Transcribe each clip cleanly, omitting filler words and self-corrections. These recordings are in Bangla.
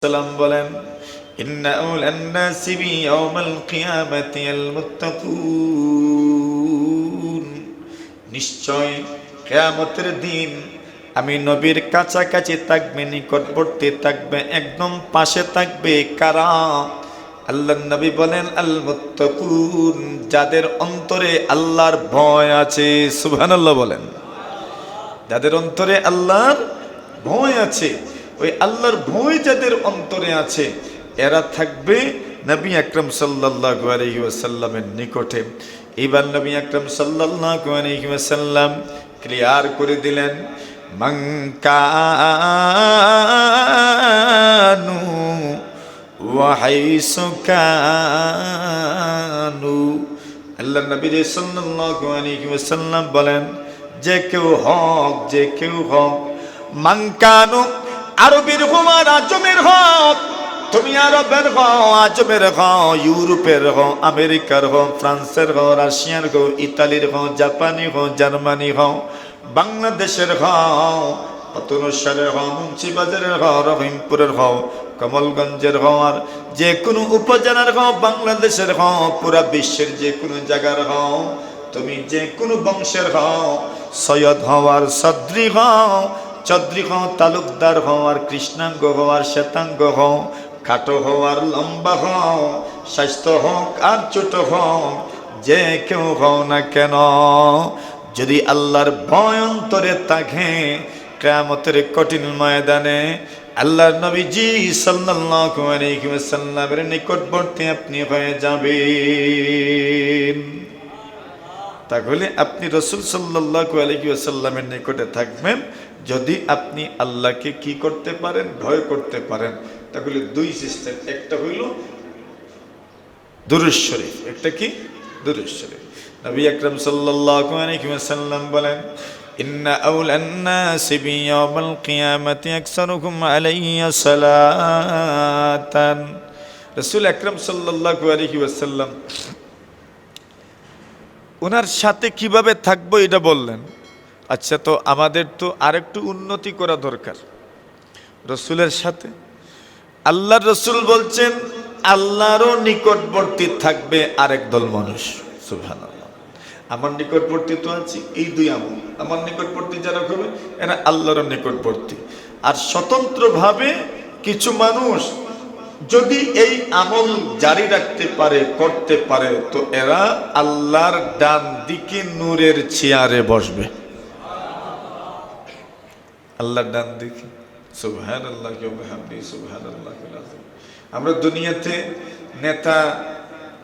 সালাম বলেন, ইন্না আউলান নাসি বিয়াউমিল কিয়ামাতি আল মুত্তাকুন। নিশ্চয় কিয়ামতের দিন আমি নবীর কাছাকাছি থাকবে, নিকটবর্তী থাকবে, একদম পাশে থাকবে কারা? আল্লাহর নবী বলেন, আল মুত্তাকুন, যাদের অন্তরে আল্লাহর ভয় আছে। সুবহানাল্লাহ বলেন। যাদের অন্তরে আল্লাহর ভয় আছে, ওই আল্লাহর ভয় যাদের অন্তরে আছে, এরা থাকবে নবী আকরাম সাল্লাল্লাহু আলাইহি ওয়াসাল্লামের নিকটে। এবার নবী আকরাম সাল্লাল্লাহু আলাইহি ওয়াসাল্লাম ক্লিয়ার করে দিলেন, মান কানু ওয়া হাইসু কানু। আল্লাহর নবী সাল্লাল্লাহু আলাইহি ওয়াসাল্লাম বলেন, যে কেউ হক, যে কেউ হক, মান কানু, আরবের হও আর আজমের হও, তুমি আরবের হও, আজমের হও, ইউরোপের হও, আমেরিকার হও, ফ্রান্সের হও, রাশিয়ার হও, ইতালির হও, জাপানি হও, জার্মানি হও, বাংলাদেশের হও, পতনশালের হও, মুন্সিবাজারের হও, রহিমপুরের হও, কমলগঞ্জের হও, আর যে কোনো উপজেলার হও, বাংলাদেশের হও, পুরা বিশ্বের যে কোনো জায়গার হও, তুমি যে কোনো বংশের হও, সৈয়দ হও আর সদ্রি হও, চৌধুরী হও, তালুকদার হও আর কৃষ্ণাঙ্গ হও আর শ্বেতাঙ্গ হও, খাটো হও আর লম্বা হও, স্বাস্থ্য হোক আর ছোট হও, যে কেউ হও না কেন, যদি আল্লাহর ভয় অন্তরে থাকে, কিয়ামতের কঠিন ময়দানে আল্লাহর নবীজি সাল্লাল্লাহু আলাইহি ওয়াসাল্লামের নিকটবর্তী আপনি হয়ে যাবেন। তাহলে আপনি রাসূল সাল্লাল্লাহু আলাইহি ওয়াসাল্লামের নিকটে থাকবেন যদি আপনি আল্লাহকে কি করতে পারেন, ভয় করতে পারেন। তাহলে দুই সিস্টেম, একটা হইল দুরূদ শরীফ, একটা কি দুরূদ শরীফ। নবী আকরাম সাল্লাল্লাহু আলাইহি ওয়াসাল্লাম বলেন, ইন্না আউলান নাসি বিয়াউমিল কিয়ামাতি আকসারুহুম আলাইয়া সালাতান। রাসূল আকরাম সাল্লাল্লাহু আলাইহি ওয়াসাল্লাম ওনার সাথে কিভাবে থাকবো এটা বললেন। আচ্ছা, তো আমাদের তো আরেকটু উন্নতি করা দরকার রসুলের সাথে। আল্লাহর রসুল বলছেন, আল্লাহরও নিকটবর্তী থাকবে আরেক দল মানুষ। সুবহানাল্লাহ। আমার নিকটবর্তী তো আছি এই দুই আমল, আমার নিকটবর্তী যারা হবে এরা আল্লাহর নিকটবর্তী। আর স্বতন্ত্রভাবে কিছু মানুষ যদি এই আমল জারি রাখতে পারে, করতে পারে, তো এরা আল্লাহর ডান দিকে নূরের চেয়ারে বসবে। আল্লাহর ডান দিকে। সুবহানাল্লাহ ওয়া বিহামদিহি সুবহানাল্লাহিল আযীম। আমরা দুনিয়াতে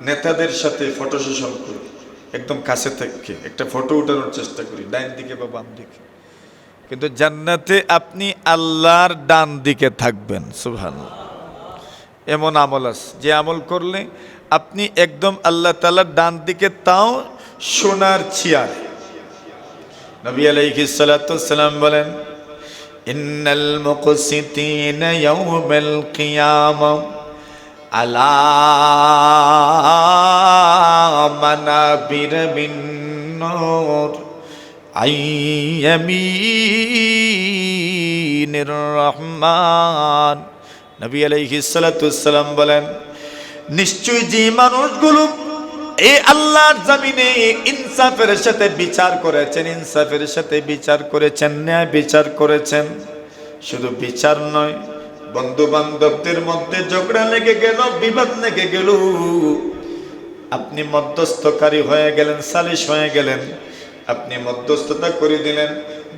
নেতাদের সাথে ফটো সেশন করি, একদম কাছে থেকে একটা ফটো উঠানোর চেষ্টা করি, ডান দিকে বা বাম দিকে। কিন্তু জান্নাতে আপনি আল্লাহর ডান দিকে থাকবেন। সুবহানাল্লাহ। এমন আমল আছে যে আমল করলে আপনি একদম আল্লাহ তাআলার ডান দিকে, তাও সোনার চেয়ার। নবী আলাইহিস সালাতু ওয়াস সালাম বলেন, ইন্নাল মুকসিতিনা ইয়াউমাল কিয়ামা আলা মানাবির মিন নূর আইয়ামিনির রহমান। নবী আলাইহিস সালাতু ওয়াস সালাম বলেন, নিশ্চয় যে মানুষগুলো এই আল্লাহর জমিনে ইনসাফের সাথে বিচার করেছেন, ইনসাফের সাথে বিচার করেছেন, ন্যায় বিচার করেছেন, শুধু বিচার নয়, বন্ধু বান্ধবদের মধ্যে ঝগড়া লেগে গেল, বিবাদ লেগে গেল, আপনি মধ্যস্থকারী হয়ে গেলেন, সালিশ হয়ে গেলেন, আপনি মধ্যস্থতা করে দিলেন,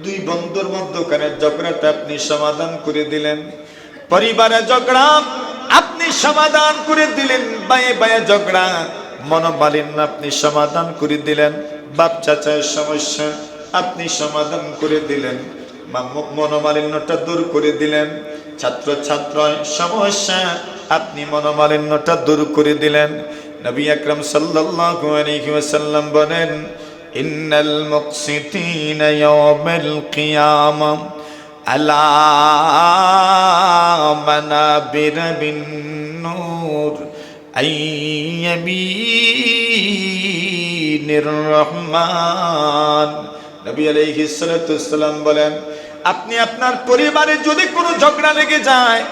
দুই বন্ধুর মধ্যখানে ঝগড়াটা আপনি সমাধান করে দিলেন, পরিবারে ঝগড়া আপনি সমাধান করে দিলেন, বায়ে বায়ে ঝগড়া মনোমালিন্য আপনি সমাধান করে দিলেন, বাপ চাচার সমস্যা আপনি সমাধান করে দিলেন, মনোমালিন্যটা দূর করে দিলেন, ছাত্র ছাত্র সমস্যা আপনি মনোমালিন্যটা দূর করে দিলেন। নবী আকরাম সাল্লাল্লাহু আলাইহি ওয়াসাল্লাম বলেন, ইন্নাল মুকসিতিনা ইয়াউমাল কিয়ামা আলা মানাবির মিন নূর আইয়ামিনির রহমান। নবী আলাইহিস সালাতু ওয়াস সালাম বলেন, আপনি আপনার পরিবারে যদি কোনো ঝগড়া লেগে যায়,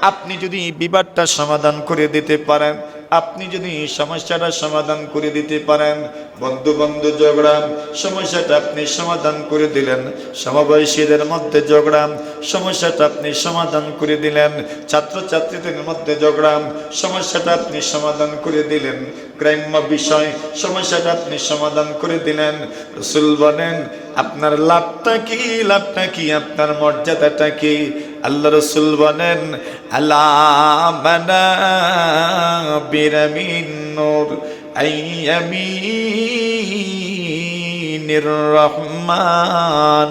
আপনি যদি বিবাদটা সমাধান করে দিতে পারেন, আপনি যদি সমস্যাটা সমাধান করে দিতে পারেন, বন্ধু বন্ধু ঝগড়া সমস্যাটা আপনি সমাধান করে দিলেন, সমবয়সীদের মধ্যে ঝগড়া সমস্যাটা আপনি সমাধান করে দিলেন, ছাত্র ছাত্রীদের মধ্যে ঝগড়া সমস্যাটা আপনি সমাধান করে দিলেন, গ্রাম্য বিষয় সমস্যাটা আপনি সমাধান করে দিলেন। রাসূল বলেন আপনার লাভটা কি, লাভটা কি, আপনার মর্যাদাটা কি? আল্লাহ রাসূল বলেন আলা মানাবির মিন নূর আইয়ামিনির রহমান।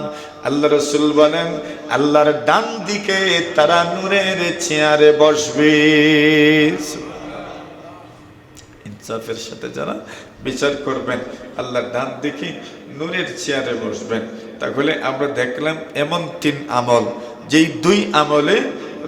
আল্লাহ রাসূল বলেন আল্লাহর ডান দিকে তারা নূরের চেয়ারে বসবে। ইনসাফের সাথে যারা বিচার করবেন আল্লাহর ডান দিকে নূরের চেয়ারে বসবেন। তাহলে আমরা দেখলাম এমন 3 আমল, যেই 2 আমলে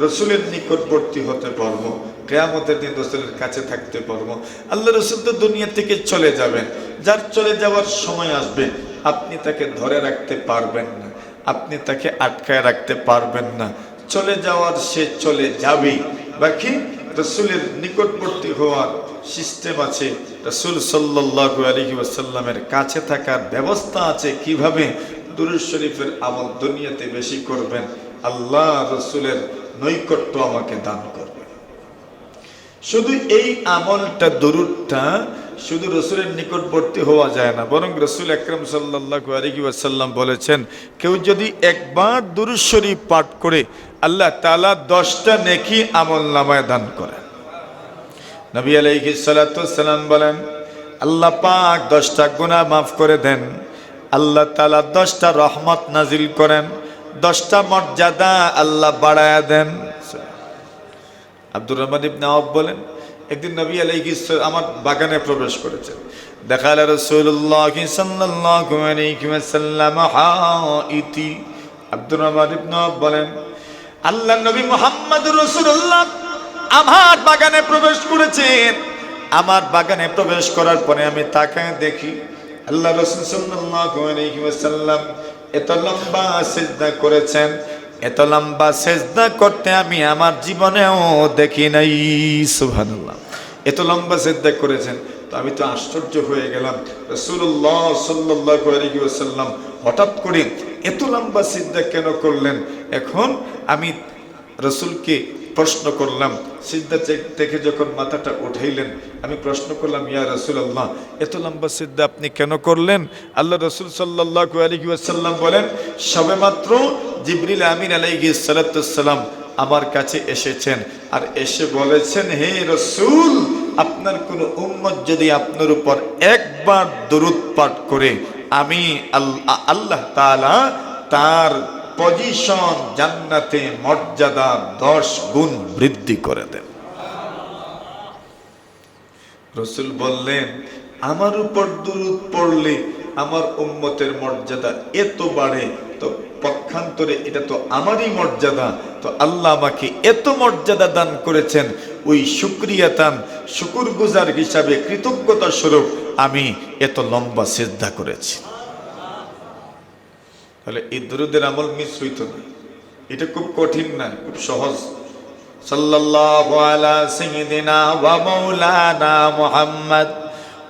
রসুলের নিকটবর্তী হতে পারবো, কিয়ামতের দিন রসুলের কাছে থাকতে পারবো। আল্লাহ রসুল তো দুনিয়া থেকে চলে যাবেন, যার চলে যাওয়ার সময় আসবে আপনি তাকে ধরে রাখতে পারবেন না, আপনি তাকে আটকায় রাখতে পারবেন না। চলে যাওয়ার সে চলে যাবেই। বাকি রসুলের নিকটবর্তী হওয়ার সিস্টেম আছে, রাসূল সাল্লাল্লাহু আলাইহি ওয়াসাল্লামের কাছে থাকার ব্যবস্থা আছে। কিভাবে? দুরূদ শরীফের আমল দুনিয়াতে বেশি করবেন, আল্লাহ রসুলের নৈকট্য আমাকে দান করবে। শুধু এই আমলটা দুরূদটা শুধু রসুলের নিকটবর্তী হওয়া যায় না, বরং রসুল আকরাম সাল্লাল্লাহু আলাইহি ওয়াসাল্লাম বলেছেন কেউ যদি একবার দুরূদ শরীফ পাঠ করে আল্লাহ তাআলা 10টা নেকি আমল নামায় দান করেন। নবী আলাইহিস সালাতু ওয়াস সালাম বলেন আল্লাহ পাক 10টা গুনাহ মাফ করে দেন, আল্লাহ তাআলা 10টা রহমত নাজিল করেন, 10টা মর্যাদা আল্লাহ বাড়ায়া দেন। আব্দুর রহমান ইবনে আওফ বলেন একদিন নবী আলাইহিস আমার বাগানে প্রবেশ করেছেন। দেখাল রাসূলুল্লাহ সাল্লাল্লাহু আলাইহি ওয়াসাল্লাম হাইতি। আব্দুর রহমান ইবনে আওফ বলেন আল্লাহর নবী মুহাম্মদুর রাসূলুল্লাহ আমার বাগানে প্রবেশ করেছেন। আমার বাগানে প্রবেশ করার পরে আমি তাকায় দেখি আল্লাহ রাসূল সাল্লাল্লাহু আলাইহি ওয়াসাল্লাম এত লম্বা সিজদা করেছেন, এত লম্বা সিজদা করতে আমি আমার জীবনেও দেখি নাই। সুবহানাল্লাহ, এত লম্বা সিজদা করেছেন। তো আমি তো আশ্চর্য হয়ে গেলাম, রাসূলুল্লাহ সাল্লাল্লাহু আলাইহি ওয়াসাল্লাম হঠাৎ করে এত লম্বা সিজদা কেন করলেন? এখন আমি রাসূলকে প্রশ্ন করলাম, সিজদা থেকে যখন মাথাটা উঠাইলেন আমি প্রশ্ন করলাম ইয়া রাসূলুল্লাহ এত লম্বা সিজদা আপনি কেন করলেন? আল্লাহ রাসূল সাল্লাল্লাহু আলাইহি ওয়াসাল্লাম বলেন সবেমাত্র জিবরিল আমিন আলাইহিস সালাতু ওয়াস সালাম আমার কাছে এসেছেন আর এসে বলেছেন হে রাসূল আপনার কোন উম্মত যদি আপনার উপর একবার দরুদ পাঠ করে আমি আল্লাহ তাআলা তার পজিশন জান্নাতে মর্যাদা 10 গুণ বৃদ্ধি করে দেন। রাসূল বললেন আমার উপর দরুদ পড়লে আমার উম্মতের মর্যাদা এত বাড়ে, তো পক্ষান্তরে এটা তো আমারই মর্যাদা, তো আল্লাহ আমাকে এত মর্যাদা দান করেছেন, ওই শুকরিয়াতান শুকরগুজার হিসাবে কৃতজ্ঞতা স্বরূপ আমি এত লম্বা সিজদা করেছি। তাহলে এই দরুদের আমল মিস হইতো না, এটা খুব কঠিন না, খুব সহজ। সাল্লাল্লাহু আলা সাইয়্যিদিনা ওয়া মাওলানা মুহাম্মদ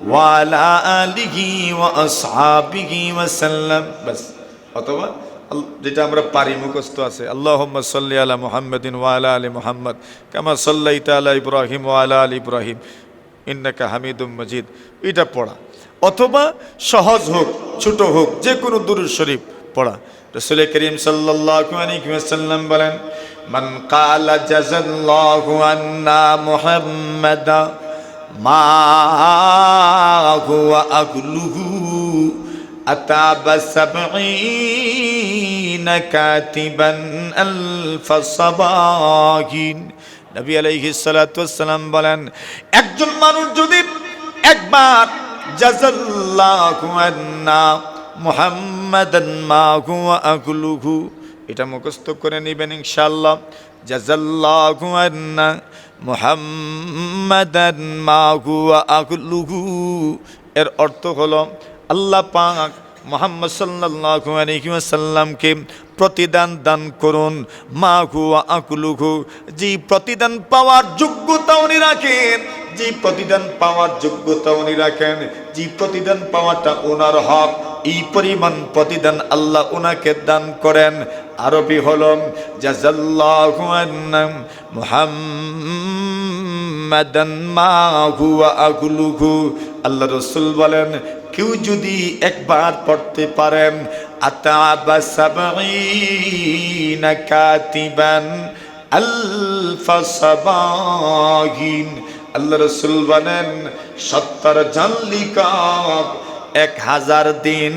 ওয়া আলা আলিহি ওয়া আসহাবিহি ওয়া সাল্লাম, বাস। অথবা যেটা আমরা পারি মুখস্থ আছে আল্লাহুম্মা সাল্লি আলা মুহাম্মাদিন ওয়া আলা আলি মুহাম্মদ কামা সাল্লাইতা আলা ইব্রাহিম ওয়া আলা আলি ইব্রাহিম ইন্নাকা হামিদুম মাজিদ, এটা পড়া। অথবা সহজ হোক ছোট হোক যে কোনো দুরূদ শরীফ পড়া। রাসূল করিম সাল্লাল্লাহু আলাইহি ওয়াসাল্লাম বলেন মান ক্বালা জাযাল্লাহু আন্না মুহাম্মাদা মা হুয়া আগলুহু আতাবা সাবঈনা কাতিবান আলফা সাবাহিন। নবী আলাইহিস সালাতু ওয়াস সালাম বলেন একজন মানুষ যদি একবার জাযাল্লাহু আন্না মুহাম্মাদান মা হুয়া আগলুহু, এটা মুখস্থ করে নেবেন ইনশাআল্লাহ। জাযাল্লাহু আন্না মুহাম্মাদান মা হুয়া আগলুহু, এর অর্থ হলো আল্লাহ পাক মুহাম্মদ সাল্লাল্লাহু আলাইহি ওয়াসাল্লামকে প্রতিদান দান করুন। মা হুয়া আকলুহু, যে প্রতিদান পাওয়ার যোগ্যতা উনি রাখেন, যে প্রতিদান পাওয়ার যোগ্যতা উনি রাখেন, যে প্রতিদান পাওয়াটা ওনার হক, এই পরিমাণ প্রতিদান আল্লাহ ওনাকে দান করেন। আরবি হলো জাযাল্লাহু আন্না মুহাম্মাদান মা হুয়া আকলুহু। আল্লাহ রাসূল বলেন, কেউ যদি একবার পড়তে পারেন আতাবা সাবঈনা কাতিবান আলফা সাবাহিন, আল্লাহ রাসূল বলেন 70 জন লিখক 1000 দিন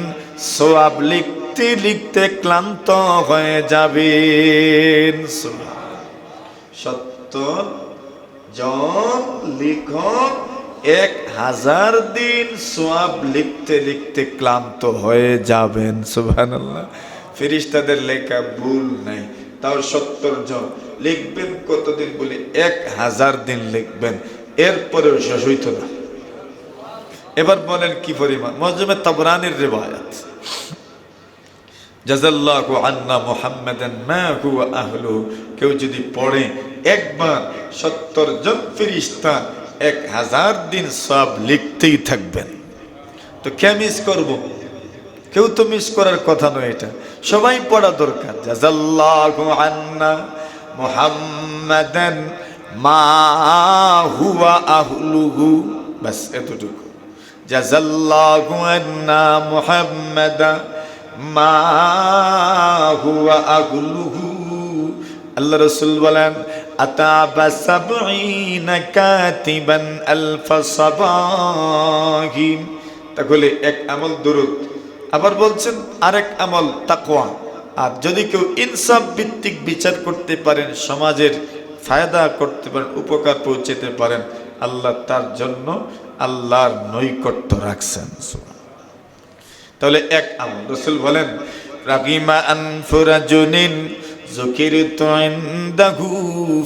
সওয়াব লিখতে লিখতে ক্লান্ত হয়ে যাবেন। 70 জন লিখক 1000 দিন সওয়াব লিখতে লিখতে ক্লান্ত হয়ে যাবেন। সুবহানাল্লাহ। ফেরেশতাদের লেখা ভুল নাই, তাও 70 জন লিখবেন কতদিন বলে 1000 দিন লিখবেন, এরপরেও শেষ হইত না। এবার বলেন কি পরিমাণ। মুআজ্জামে তাবরানির রিওয়ায়াত, জাযাল্লাহু আন্না মুহাম্মাদান মা হুয়া আহলুহু, কেউ যদি পড়ে একবার 70 জন ফেরেশতা 1000 দিন সব লিখতেই থাকবেন। তো কে মিস করব? কেউ তো মিস করার কথা নয়, এটা সবাই পড়া দরকার। জাযাল্লাহু আন্না মুহাম্মাদান মা হুয়া আহলুহু, বাস এতটুকু। জাযাল্লাহু আন্না মুহাম্মাদান মা হুয়া আহলুহু। আল্লাহ রাসূল বলেন আতাবা সাবঈনা কাতিবান আলফা সাবাহিন। তাহলে এক আমল দুরূদ, আবার বলছেন আরেক আমল তাকওয়া। আর যদি কেউ ইনসাফ ভিত্তিক বিচার করতে পারেন, সমাজের ফায়দা করতে পারেন, উপকার পৌঁছাতে পারেন, আল্লাহ তার জন্য আল্লাহর নৈকট্য রাখছেন। তাহলে এক আমল। রাসূল বলেন রাগিমা আনফু রাজুলিন যুকিরতু ইনদাহু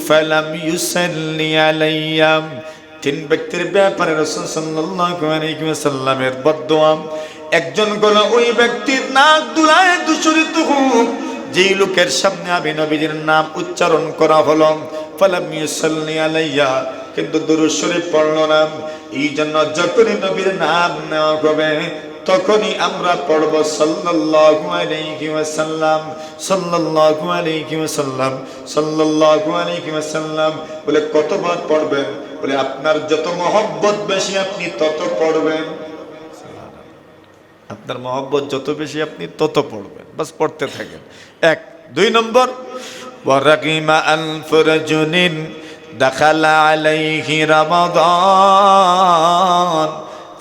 ফালাম ইউসাল্লি আলাইয়া। 3 ব্যক্তির ব্যাপারে রাসূল সাল্লাল্লাহু আলাইহি ওয়াসাল্লামের বদদোয়া। একজন হলো ওই ব্যক্তির নাক দুলায় দূষিত হোক, যেই লোকের সামনে আমি নবীজির নাম উচ্চারণ করা হলো, ফালাম ইউসাল্লি আলাইয়া, কিন্তু দুরূদ শরীফ পড়ল না। এই জন্য যখনই নবীর নাম নেওয়া হবে তখনই আমরা পড়ব সাল্লাল্লাহু আলাইহি ওয়াসাল্লাম, সাল্লাল্লাহু আলাইহি ওয়াসাল্লাম, সাল্লাল্লাহু আলাইহি ওয়াসাল্লাম। বলে কতবার পড়বেন? বলে আপনার যত মহব্বত বেশি আপনি তত পড়বেন। আপনার মহব্বত যত বেশি আপনি তত পড়বেন, বাস পড়তে থাকেন। 1 2 নম্বর, ওয়ারাকিমা আলফু রাজুলিন দাখালা আলাইহি রমাদান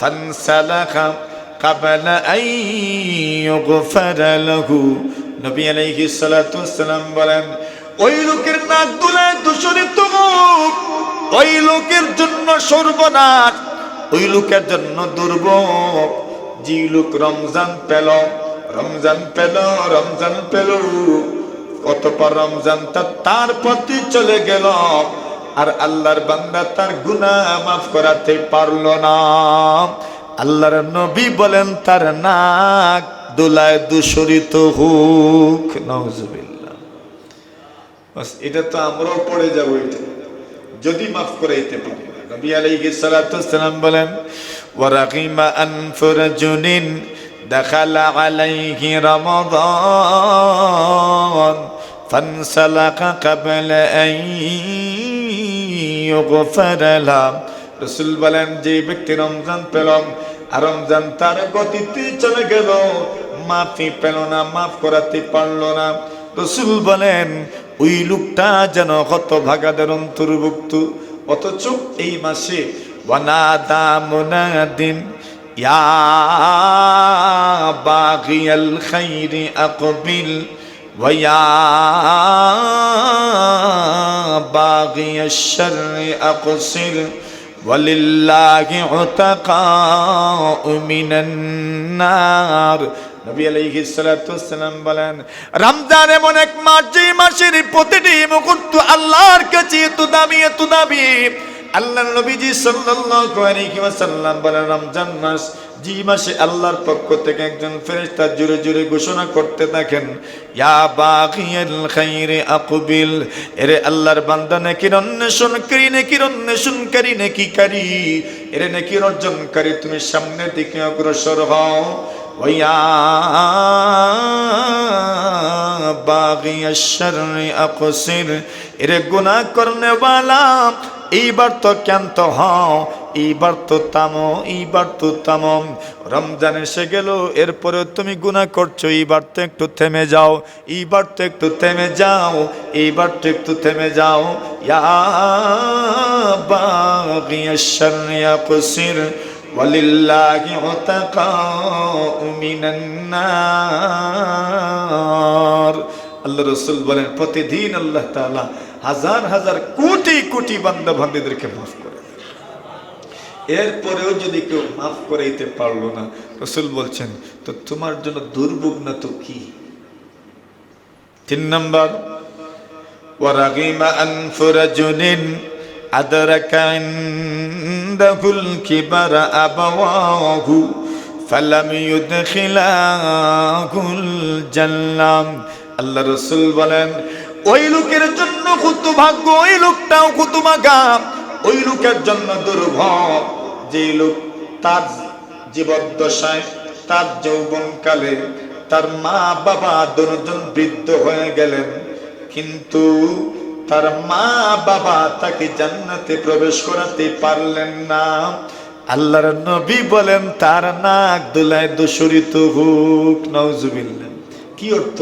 ফানসালাখা ক্বাবলা আন ইউগফারা লাহু। নবী আলাইহিস সালাতু ওয়াসসালাম বলেন, ওই লোকের নাক দুলায় দূষিত হোক, ওই লোকের জন্য সর্বনাশ, ওই লোকের জন্য দুর্ভোগ, যে লোক রমজান পেল, রমজান পেল, রমজান পেল, অতঃপর রমজানটা তার প্রতি চলে গেল, আর আল্লাহর বান্দা তার গুনাহ মাফ করাতে পারল না। আল্লাহর নবী বলেন তার নাক দুলায় দূষিত হোক। নাউজুবিল্লাহ। বাস এটা তো আমরাও পড়ে যাব, এটা যদি মাফ করাইতে পারি। নবী আলাইহিস সালাতু ওয়াসসালাম বলেন ওয়ারাকিমা আনফু রাজুলিন দাখালা আলাইহি রমাদান ফানসালাকা ক্বাবলা আন ইউগফারা লাহু। রাসূল বলেন যে ব্যক্তি রমজান পেল আর রমজান তার গতিতে চলে গেল, মাফি পেল না, মাফ করাতে পারল না, রাসূল বলেন ওই লোকটা যেন হতভাগাদের অন্তর্ভুক্ত। অথচ এই মাসে ওয়ানাদা মুনাদিন ইয়া বাগিয়াল খাইরি আকবিল ওয়া ইয়া বাগিয়াশ শাররি আকসির ওয়ালিল্লাহি উতাকাউ মিনান নার। নবী আলাইহিস সালাতু ওয়াসসালাম বলেন রমজান এমন এক মাস, যে মাসের প্রতিটি মুহূর্ত আল্লাহর কাছে এত দামি, এত দামি। আল্লাহর নবীজি সাল্লাল্লাহু আলাইহি ওয়াসাল্লাম বলেন রমজান মাস যে মাসে আল্লাহর পক্ষ থেকে একজন ফেরেশতা জোরে জোরে ঘোষণা করতে থাকেন, ইয়া বাগিয়াল খাইরি আকবিল, এরে আল্লাহর বান্দা নেকির অন্বেষণকারী, নেকির অন্বেষণকারী, নেকিকারী, এরে নেকির অর্জনকারী, তুমি সামনের দিকে অগ্রসর হও। ওয়া বাগিয়াশ শাররি আকসির, এরে গুনাহ করনে ওয়ালা এইবার তো ক্ষান্ত হও, এইবার তো থামো, এইবার তো থামো। রমজান এসে গেল, এরপরে তুমি গুনাহ করছো, এইবার তো একটু থেমে যাও, এইবার তো একটু থেমে যাও, এইবার তো একটু থেমে যাও। ইয়া বাগিয়াশ শাররি আকসির ওয়ালিল্লাহি উতাকাউ মিনান নার। আল্লাহ রাসূল বলেন প্রতিদিন আল্লাহ তাআলা হাজার হাজার কোটি কোটি বান্দা বান্দীদেরকে মাফ করে দেন। এরপরেও যদি কেউ মাফ করাইতে পারলো না, রাসূল বলছেন তো তোমার জন্য দুর্ভোগ না তো কি। 3 নাম্বার, ওয়ারাগিমা আনফু রাজুলিন আদরাকা ইনদাহুল কিবারা আবাওয়াহু ফালাম ইউদখিলাহুল জান্নাহ। আল্লাহ রাসূল বলেন ওই লোকের জন্য কত ভাগ্য, ওই লোকটাও কত ভাগা, ওই লোকের জন্য দুর্ভোগ যে লোক তার জীবদ্দশায়, তার যৌবনকালে তার মা বাবা দুজন বৃদ্ধ হয়ে গেলেন, কিন্তু তার মা বাবা তাকে জান্নাতে প্রবেশ করাতে পারলেন না। আল্লাহর নবী বলেন তার নাক দুলায় দূষিত হোক, নাউজুবিল্লাহ। কি অর্থ?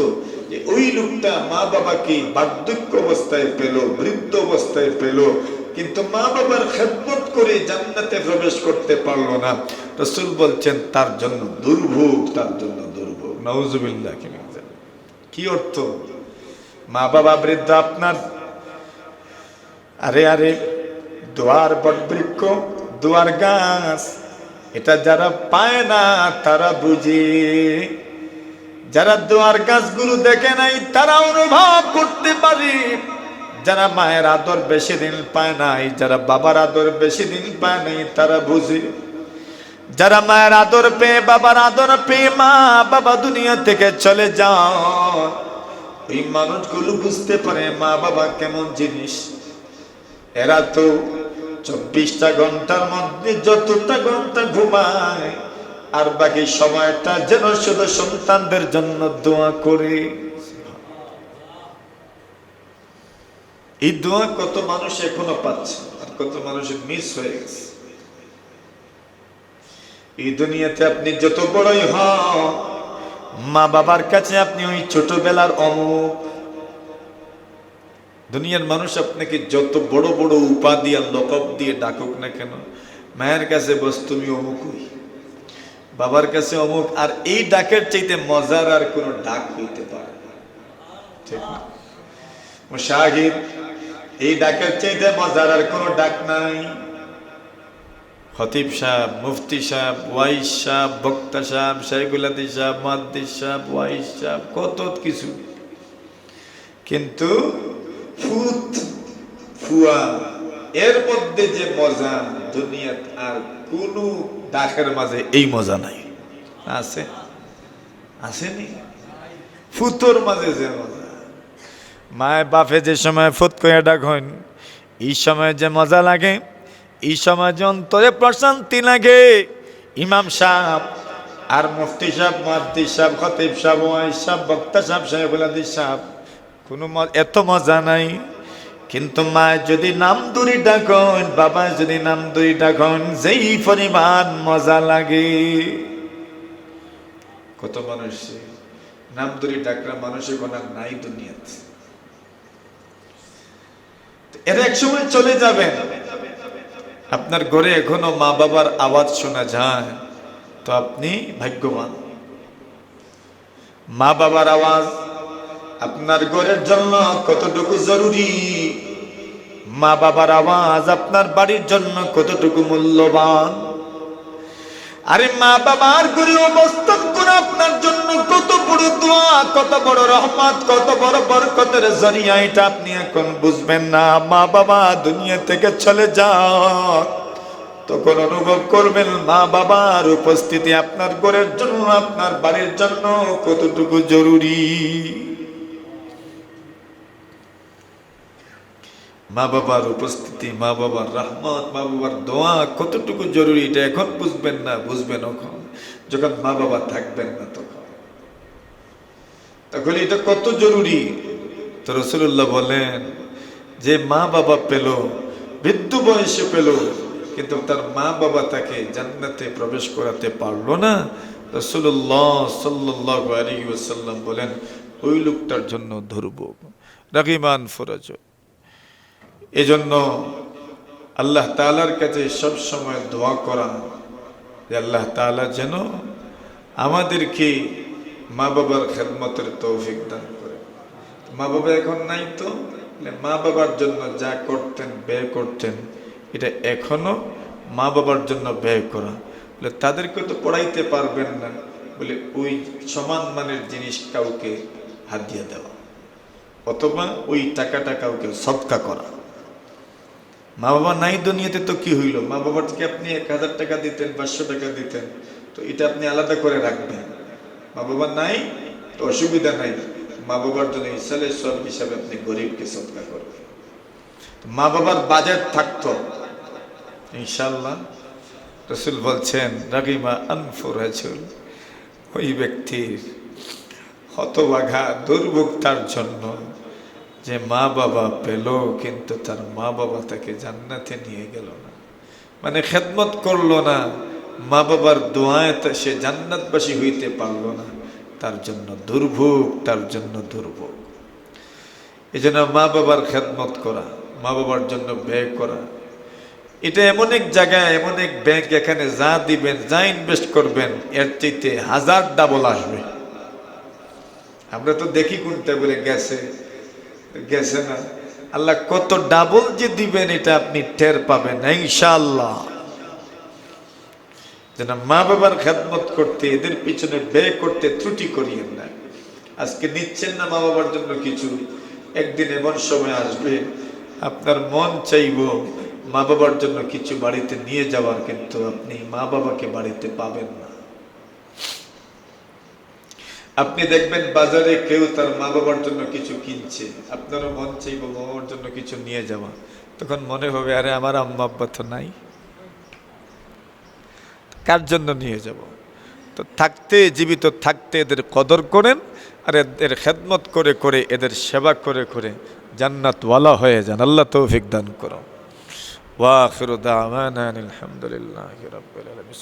ওই লোকটা মা বাবাকে বার্ধক্য অবস্থায় পেল, বৃদ্ধ অবস্থায় পেল, কিন্তু মা বাবার খেদমত করে জান্নাতে প্রবেশ করতে পারলো না। রাসূল বলছেন তার জন্য দুর্ভোগ, তার জন্য দুর্ভোগ, নাউজুবিল্লাহ। কি অর্থ? মা বাবা বৃদ্ধ আপনার, আরে আরে দোয়ার বটবৃক্ষ, দোয়ার গাছ, এটা যারা পায় না তারা বুঝে, যারা দোয়ার গাছগুলো দেখে নাই তারা অনুভব করতে পারে। যারা মায়ের আদর বেশি দিন পায় নাই, যারা বাবার আদর বেশি দিন পায় নাই তারা বুঝে। যারা মায়ের আদর পেয়ে, বাবার আদর পেয়ে মা বাবা দুনিয়া থেকে চলে যাও, এই মানুষগুলো বুঝতে পারে মা বাবা কেমন জিনিস। এরা তো 24টা ঘন্টার মধ্যে যতটা ঘন্টা ঘুমায়, আর বাকি সময়টা যেন শুধু সন্তানদের জন্য দোয়া করে। এই দোয়া কত মানুষ এখনো পাচ্ছে, আর কত মানুষের মিস হয়ে গেছে। এই দুনিয়াতে আপনি যত বড়ই হন, মা বাবার কাছে আপনি ওই ছোটবেলার অমুক। দুনিয়ার মানুষ আপনাকে যত বড় বড় উপাধি আর লকব দিয়ে ডাকুক না কেন, মায়ের কাছে বস তুমি অমুকই, বাবার কাছে অমুক। আর এই ডাকের চাইতে মজার আর কোন ডাক হইতে পারে না, ঠিক না? মুশাহিদ, এই ডাকের চাইতে মজার আর কোন ডাক নাই। খতিব সাহেব, মুফতি সাহেব, ওয়াইস সাহেব, বক্তা সাহেব, শাইখুল হাদিস সাহেব, মুহাদ্দিস সাহেব, ওয়াইস সাহেব, কত কিছু, কিন্তু ফুত ফুয়া এর মধ্যে যে মজা দুনিয়াত আর কোন ডাকের মাঝে এই মজা নাই। আছে? আসেনি? ফুতোর মাঝে যে মজা, মায়ের বাপে যে সময় ফুত করে ডাক হন, এই সময় যে মজা লাগে, এই সময় যে অন্তরে প্রশান্তি লাগে। ইমাম সাহেব আর মুফতি সাহেব, মুহাদ্দিস সাহেব, খতিব সাহেব, ওয়াইস সাহেব, বক্তা সাহেব, শাইখুল হাদিস সাহেব, কোনো এত মজা নাই। কিন্তু মা যদি নাম ধরে ডাকন, বাবা যদি নাম ধরে ডাকন, যেই পরিমাণ মজা লাগে। কত মানুষ নাম ধরে ডাকরা মানুষের কোনো নাই দুনিয়াতে। এরা এক সময় চলে যাবেন, আপনার ঘরে এখনো মা বাবার আওয়াজ শোনা যায়, তো আপনি ভাগ্যবান। মা বাবার আওয়াজ আপনার ঘরের জন্য কতটুকু জরুরি, মা বাবার আওয়াজ আপনার বাড়ির জন্য কতটুকু মূল্যবান। আরে মা বাবার ঘরে অবস্থান করা আপনার জন্য কত বড় দোয়া, কত বড় রহমত, কত বড় বরকতের জরিয়া, এটা আপনি এখন বুঝবেন না। মা বাবা দুনিয়া থেকে চলে যাও, তখন অনুভব করবেন মা বাবার উপস্থিতি আপনার ঘরের জন্য, আপনার বাড়ির জন্য কতটুকু জরুরি। মা বাবার উপস্থিতি, মা বাবার রহমত, মা বাবার দোয়া কতটুকু জরুরি, এটা এখন বুঝবেন না, বুঝবেন যখন মা বাবা থাকবেন না, তখন এটা কত জরুরি। তো রাসূলুল্লাহ বলেন যে মা বাবা পেল, বৃদ্ধ বয়সে পেল, কিন্তু তার মা বাবা তাকে জান্নাতে প্রবেশ করাতে পারলো না, রাসূলুল্লাহ সাল্লাল্লাহু আলাইহি ওয়াসাল্লাম বলেন ওই লোকটার জন্য দুর্ভোগ, রাগিমান ফরাজ। এজন্য আল্লাহ তাআলার কাছে সব সময় দোয়া করা যে আল্লাহ তাআলা যেন আমাদেরকে মা বাবার খেদমতের তৌফিক দান করে। মা বাবা এখন নাই, তো মা বাবার জন্য যা করতেন, ব্যয় করতেন, এটা এখনো মা বাবার জন্য ব্যয় করা। বলে তাদেরকে তো পড়াইতে পারবেন না, বলে ওই সমান মানের জিনিস কাউকে হাদিয়া দেওয়া, অথবা ওই টাকাটা কাউকে সদকা করা। মা বাবা নাই দুনিয়াতে, তো কি হইল? মা বাবার থেকে আপনি 1000 টাকা দিতেন, 500 টাকা দিতেন, তো এটা আপনি আলাদা করে রাখবেন। মা বাবা নাই তো অসুবিধা নাই, মা বাবার জন্য ইসালে সব হিসাবে আপনি গরিবকে সদকা করবেন। মা বাবার বাজেট থাকতো ইনশাআল্লাহ। রাসূল বলছেন রাগিমা আনফু রাজুল, ওই ব্যক্তির হতভাগা, দুর্ভোগ তার জন্য যে মা বাবা পেল কিন্তু তার মা বাবা তাকে জান্নাতে নিয়ে গেল না, মানে খেদমত করলো না, মা বাবার দোয়ায় সে জান্নাতবাসী হইতে পারল না, তার জন্য দুর্ভোগ, তার জন্য দুর্ভোগ। এই জন্য মা বাবার খেদমত করা, মা বাবার জন্য ব্যয় করা, এটা এমন এক জায়গায়, এমন এক ব্যাংক, এখানে যা দিবেন, যা ইনভেস্ট করবেন, এর চাইতে 1000 ডাবল আসবে। আমরা তো দেখি কোনটা বলে গেছে গেছে না, আল্লাহ কত ডাবল যে দিবেন এটা আপনি টের পাবেন ইনশাআল্লাহ। যেন মা বাবার খেদমত করতে, এদের পিছনে ব্যয় করতে ত্রুটি করিয়েন না। আজকে নিচ্ছেন না মা বাবার জন্য কিছু, একদিন এমন সময় আসবে আপনার মন চাইব মা বাবার জন্য কিছু বাড়িতে নিয়ে যাওয়ার, কিন্তু আপনি মা বাবাকে বাড়িতে পাবেন না। আপনি দেখবেন বাজারে কেউ তার মা বাবার জন্য কিছু কিনছে, আপনারও মন চাইব মা বাবার জন্য কিছু নিয়ে যাওয়া, তখন মনে হবে আরে আমার আম্মা আব্বা তো নাই, কার জন্য নিয়ে যাব? তো থাকতে, জীবিত থাকতে এদের কদর করেন, আর এদের খেদমত করে করে, এদের সেবা করে করে জান্নাতওয়ালা হয়ে যান। আল্লাহ তৌফিক দান করো। ওয়া আখিরু দাওয়ানা আলহামদুলিল্লাহি রাব্বিল আলামিন।